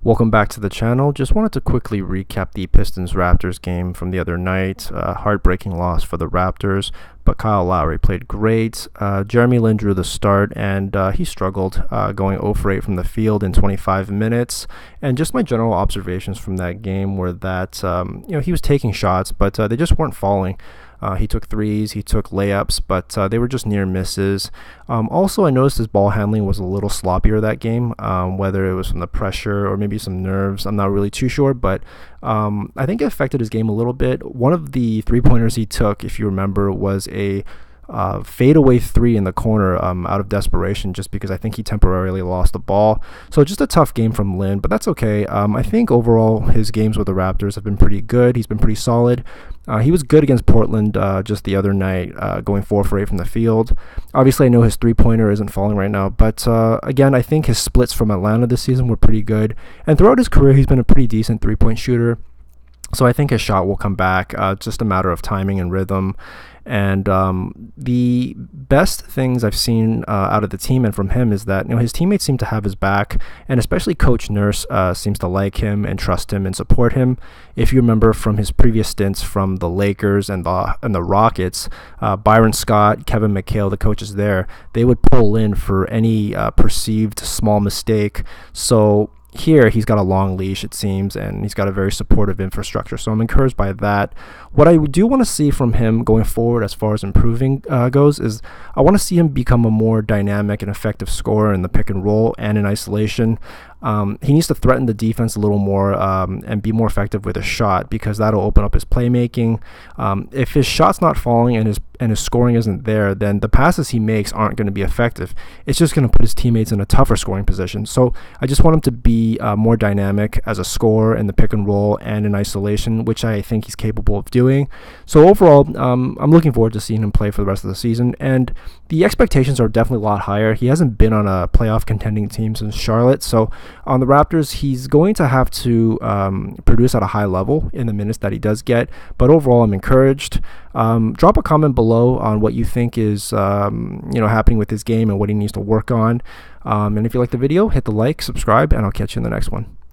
Welcome back to the channel. Just wanted to quickly recap the Pistons-Raptors game from the other night. Heartbreaking loss for the Raptors, but Kyle Lowry played great. Jeremy Lin drew the start, and he struggled, going 0 for 8 from the field in 25 minutes. And just my general observations from that game were that he was taking shots, but they just weren't falling. He took threes, he took layups, but they were just near misses. Also, I noticed his ball handling was a little sloppier that game, whether it was from the pressure or maybe some nerves. I'm not really too sure, but I think it affected his game a little bit. One of the three-pointers he took, if you remember, was a fadeaway three in the corner out of desperation, just because I think he temporarily lost the ball. So just a tough game from Lin, but that's okay. I think overall his games with the Raptors have been pretty good. He's been pretty solid. He was good against Portland just the other night, going 4 for 8 from the field. Obviously, I know his three-pointer isn't falling right now, but again, I think his splits from Atlanta this season were pretty good. And throughout his career, he's been a pretty decent three-point shooter. So I think his shot will come back. Just a matter of timing and rhythm. And the best things I've seen out of the team and from him is that his teammates seem to have his back, and especially Coach Nurse seems to like him and trust him and support him. If you remember from his previous stints from the Lakers and the Rockets, Byron Scott, Kevin McHale, the coaches there, they would pull in for any perceived small mistake. So here he's got a long leash, it seems, and he's got a very supportive infrastructure, so I'm encouraged by that. What I do want to see from him going forward as far as improving goes is I want to see him become a more dynamic and effective scorer in the pick and roll and in isolation. He needs to threaten the defense a little more and be more effective with his shot, because that'll open up his playmaking. If his shot's not falling and his scoring isn't there, then the passes he makes aren't going to be effective. It's just going to put his teammates in a tougher scoring position. So I just want him to be more dynamic as a scorer in the pick and roll and in isolation, which I think he's capable of doing. So overall, I'm looking forward to seeing him play for the rest of the season, and the expectations are definitely a lot higher. He hasn't been on a playoff contending team since Charlotte, so on the Raptors, he's going to have to produce at a high level in the minutes that he does get. But overall, I'm encouraged. Drop a comment below on what you think is happening with his game and what he needs to work on. And if you like the video, hit the like, subscribe, and I'll catch you in the next one.